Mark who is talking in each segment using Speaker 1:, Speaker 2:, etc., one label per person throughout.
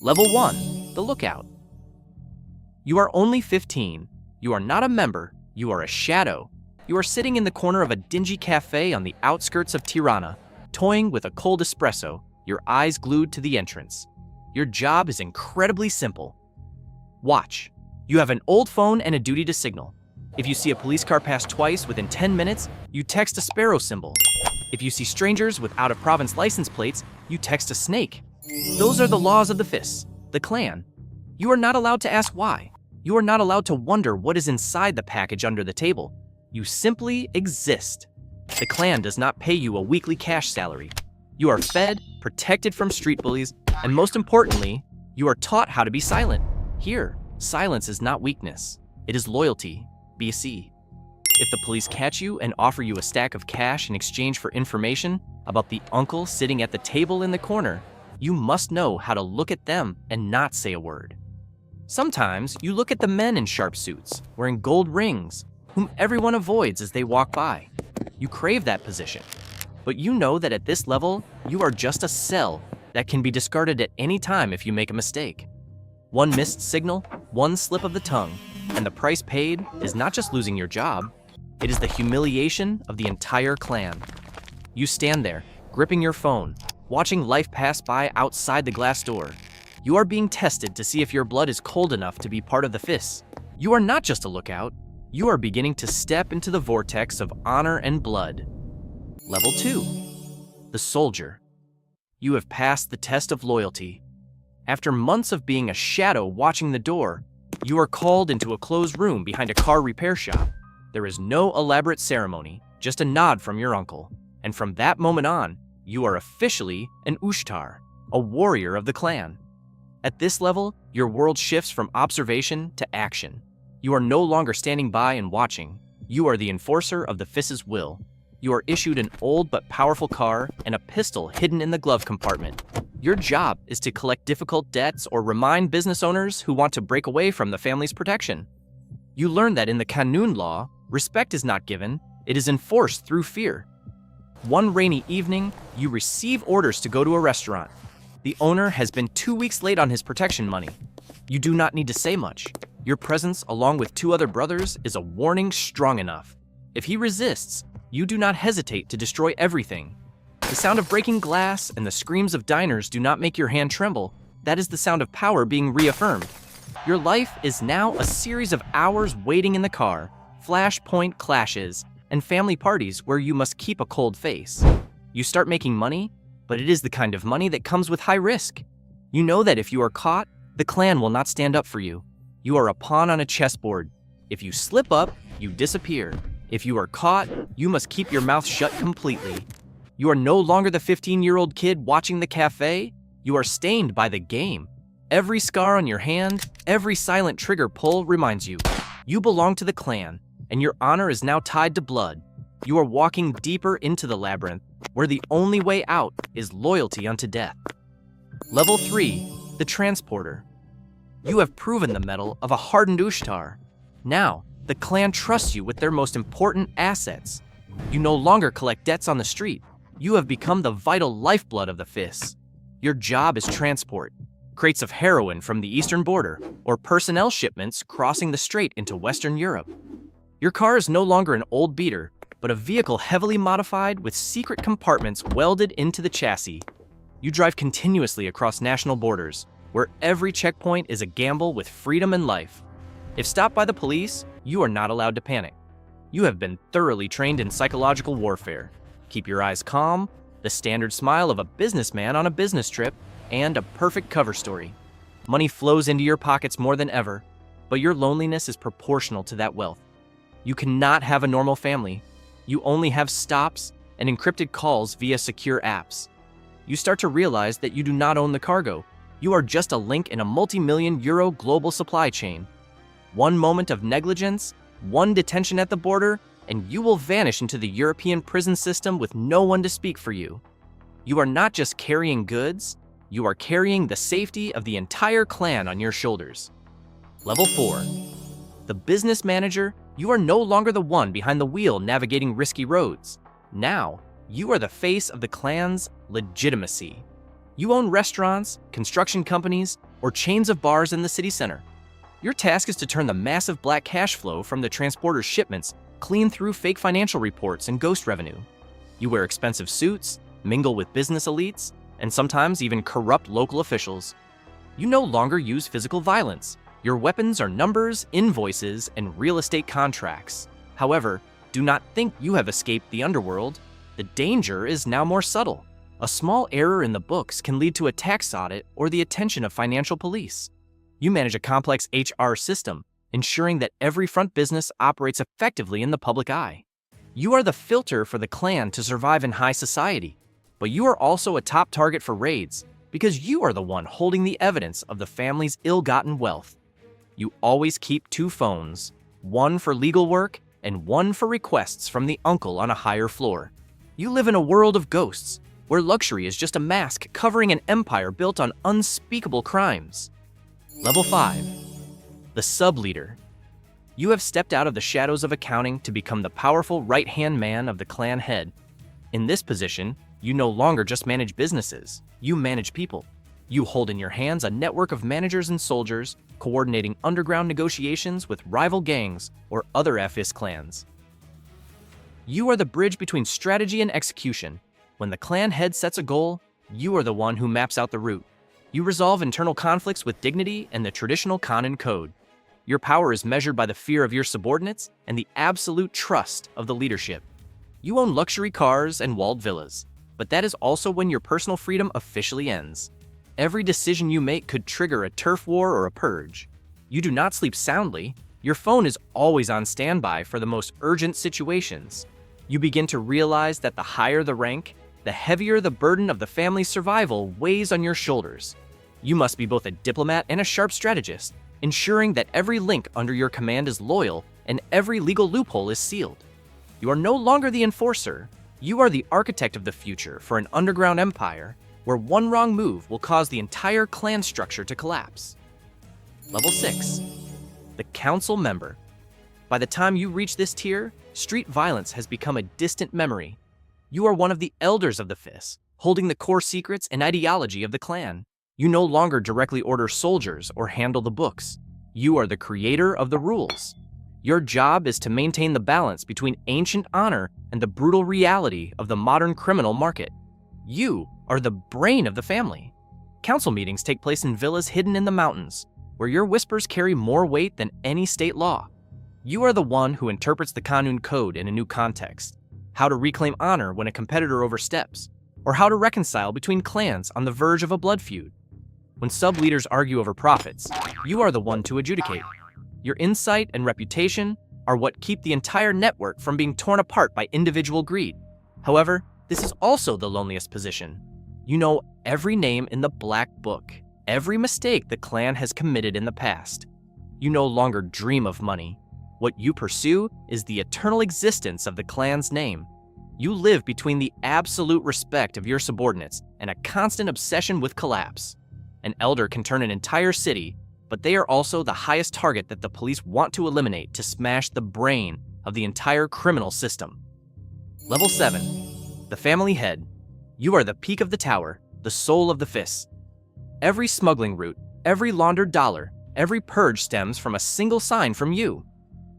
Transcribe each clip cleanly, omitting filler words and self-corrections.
Speaker 1: Level 1. The Lookout. You are only 15. You are not a member. You are a shadow. You are sitting in the corner of a dingy cafe on the outskirts of Tirana, toying with a cold espresso, your eyes glued to the entrance. Your job is incredibly simple. Watch. You have an old phone and a duty to signal. If you see a police car pass twice within 10 minutes, you text a sparrow symbol. If you see strangers with out-of-province license plates, you text a snake. Those are the laws of the Fis, the clan. You are not allowed to ask why. You are not allowed to wonder what is inside the package under the table. You simply exist. The clan does not pay you a weekly cash salary. You are fed, protected from street bullies, and most importantly, you are taught how to be silent. Here, silence is not weakness. It is loyalty. Besë. If the police catch you and offer you a stack of cash in exchange for information about the uncle sitting at the table in the corner, you must know how to look at them and not say a word. Sometimes you look at the men in sharp suits, wearing gold rings, whom everyone avoids as they walk by. You crave that position, but you know that at this level, you are just a cell that can be discarded at any time if you make a mistake. One missed signal, one slip of the tongue, and the price paid is not just losing your job, it is the humiliation of the entire clan. You stand there, gripping your phone, watching life pass by outside the glass door. You are being tested to see if your blood is cold enough to be part of the Fis. You are not just a lookout, you are beginning to step into the vortex of honor and blood. Level 2. The Soldier. You have passed the test of loyalty. After months of being a shadow watching the door, you are called into a closed room behind a car repair shop. There is no elaborate ceremony, just a nod from your uncle. And from that moment on, you are officially an Ushtar, a warrior of the clan. At this level, your world shifts from observation to action. You are no longer standing by and watching. You are the enforcer of the Fis's will. You are issued an old but powerful car and a pistol hidden in the glove compartment. Your job is to collect difficult debts or remind business owners who want to break away from the family's protection. You learn that in the Kanun law, respect is not given, it is enforced through fear. One rainy evening, you receive orders to go to a restaurant. The owner has been 2 weeks late on his protection money. You do not need to say much. Your presence, along with 2 other brothers, is a warning strong enough. If he resists, you do not hesitate to destroy everything. The sound of breaking glass and the screams of diners do not make your hand tremble. That is the sound of power being reaffirmed. Your life is now a series of hours waiting in the car, flashpoint clashes, and family parties where you must keep a cold face. You start making money, but it is the kind of money that comes with high risk. You know that if you are caught, the clan will not stand up for you. You are a pawn on a chessboard. If you slip up, you disappear. If you are caught, you must keep your mouth shut completely. You are no longer the 15-year-old kid watching the cafe. You are stained by the game. Every scar on your hand, every silent trigger pull reminds you. You belong to the clan, and your honor is now tied to blood. You are walking deeper into the labyrinth, where the only way out is loyalty unto death. Level 3. The Transporter. You have proven the mettle of a hardened Ushtar. Now, the clan trusts you with their most important assets. You no longer collect debts on the street. You have become the vital lifeblood of the Fis. Your job is transport. Crates of heroin from the eastern border, or personnel shipments crossing the strait into Western Europe. Your car is no longer an old beater, but a vehicle heavily modified with secret compartments welded into the chassis. You drive continuously across national borders, where every checkpoint is a gamble with freedom and life. If stopped by the police, you are not allowed to panic. You have been thoroughly trained in psychological warfare. Keep your eyes calm, the standard smile of a businessman on a business trip, and a perfect cover story. Money flows into your pockets more than ever, but your loneliness is proportional to that wealth. You cannot have a normal family. You only have stops and encrypted calls via secure apps. You start to realize that you do not own the cargo. You are just a link in a multi-million euro global supply chain. One moment of negligence, one detention at the border, and you will vanish into the European prison system with no one to speak for you. You are not just carrying goods, you are carrying the safety of the entire clan on your shoulders. Level 4. The Business Manager. You are no longer the one behind the wheel navigating risky roads. Now, you are the face of the clan's legitimacy. You own restaurants, construction companies, or chains of bars in the city center. Your task is to turn the massive black cash flow from the transporter's shipments clean through fake financial reports and ghost revenue. You wear expensive suits, mingle with business elites, and sometimes even corrupt local officials. You no longer use physical violence. Your weapons are numbers, invoices, and real estate contracts. However, do not think you have escaped the underworld. The danger is now more subtle. A small error in the books can lead to a tax audit or the attention of financial police. You manage a complex HR system, ensuring that every front business operates effectively in the public eye. You are the filter for the clan to survive in high society, but you are also a top target for raids because you are the one holding the evidence of the family's ill-gotten wealth. You always keep 2 phones, one for legal work and one for requests from the uncle on a higher floor. You live in a world of ghosts, where luxury is just a mask covering an empire built on unspeakable crimes. Level 5. The Sub-Leader. You have stepped out of the shadows of accounting to become the powerful right-hand man of the clan head. In this position, you no longer just manage businesses, you manage people. You hold in your hands a network of managers and soldiers, coordinating underground negotiations with rival gangs or other FIS clans. You are the bridge between strategy and execution. When the clan head sets a goal, you are the one who maps out the route. You resolve internal conflicts with dignity and the traditional Kanun code. Your power is measured by the fear of your subordinates and the absolute trust of the leadership. You own luxury cars and walled villas, but that is also when your personal freedom officially ends. Every decision you make could trigger a turf war or a purge. You do not sleep soundly. Your phone is always on standby for the most urgent situations. You begin to realize that the higher the rank, the heavier the burden of the family's survival weighs on your shoulders. You must be both a diplomat and a sharp strategist, ensuring that every link under your command is loyal and every legal loophole is sealed. You are no longer the enforcer. You are the architect of the future for an underground empire where one wrong move will cause the entire clan structure to collapse. Level 6. The Council Member. By the time you reach this tier, street violence has become a distant memory. You are one of the elders of the FIS, holding the core secrets and ideology of the clan. You no longer directly order soldiers or handle the books. You are the creator of the rules. Your job is to maintain the balance between ancient honor and the brutal reality of the modern criminal market. You are the brain of the family. Council meetings take place in villas hidden in the mountains, where your whispers carry more weight than any state law. You are the one who interprets the Kanun code in a new context, how to reclaim honor when a competitor oversteps, or how to reconcile between clans on the verge of a blood feud. When sub-leaders argue over profits, you are the one to adjudicate. Your insight and reputation are what keep the entire network from being torn apart by individual greed. However, this is also the loneliest position. You know every name in the Black Book, every mistake the clan has committed in the past. You no longer dream of money. What you pursue is the eternal existence of the clan's name. You live between the absolute respect of your subordinates and a constant obsession with collapse. An elder can turn an entire city, but they are also the highest target that the police want to eliminate to smash the brain of the entire criminal system. Level 7. The Family Head. You are the peak of the tower, the soul of the FIS. Every smuggling route, every laundered dollar, every purge stems from a single sign from you.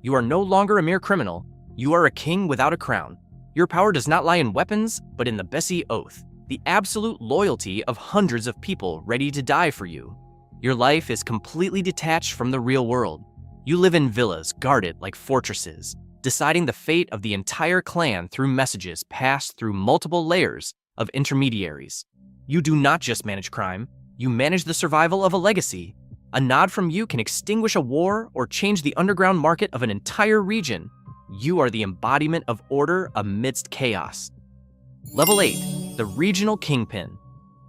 Speaker 1: You are no longer a mere criminal. You are a king without a crown. Your power does not lie in weapons, but in the Besë oath, the absolute loyalty of hundreds of people ready to die for you. Your life is completely detached from the real world. You live in villas guarded like fortresses, deciding the fate of the entire clan through messages passed through multiple layers of intermediaries. You do not just manage crime, you manage the survival of a legacy. A nod from you can extinguish a war or change the underground market of an entire region. You are the embodiment of order amidst chaos. Level 8. The Regional Kingpin.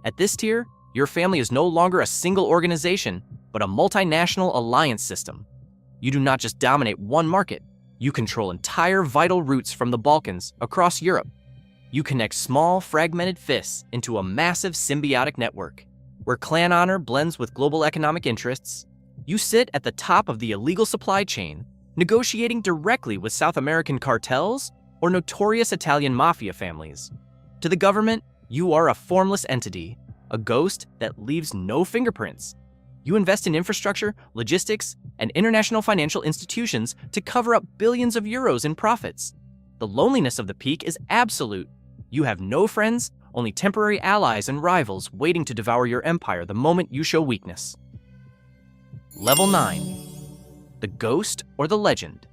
Speaker 1: At this tier, your family is no longer a single organization, but a multinational alliance system. You do not just dominate one market, you control entire vital routes from the Balkans across Europe. You connect small, fragmented FIS into a massive symbiotic network, where clan honor blends with global economic interests. You sit at the top of the illegal supply chain, negotiating directly with South American cartels or notorious Italian mafia families. To the government, you are a formless entity, a ghost that leaves no fingerprints. You invest in infrastructure, logistics, and international financial institutions to cover up billions of euros in profits. The loneliness of the peak is absolute. You have no friends, only temporary allies and rivals waiting to devour your empire the moment you show weakness. Level 9. The Ghost or the Legend.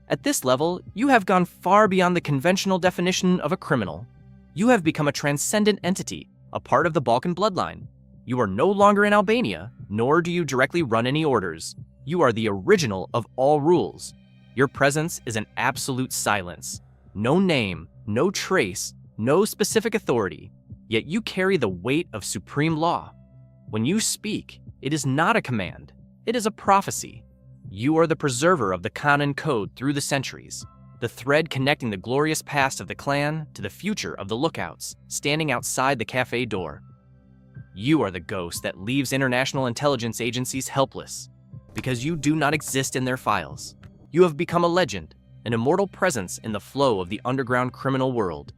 Speaker 1: At this level, you have gone far beyond the conventional definition of a criminal. You have become a transcendent entity, a part of the Balkan bloodline. You are no longer in Albania, nor do you directly run any orders. You are the original of all rules. Your presence is an absolute silence. No name, no trace, no specific authority, yet you carry the weight of supreme law. When you speak, it is not a command, it is a prophecy. You are the preserver of the Kanun code through the centuries, the thread connecting the glorious past of the clan to the future of the lookouts, standing outside the cafe door. You are the ghost that leaves international intelligence agencies helpless, because you do not exist in their files. You have become a legend, an immortal presence in the flow of the underground criminal world.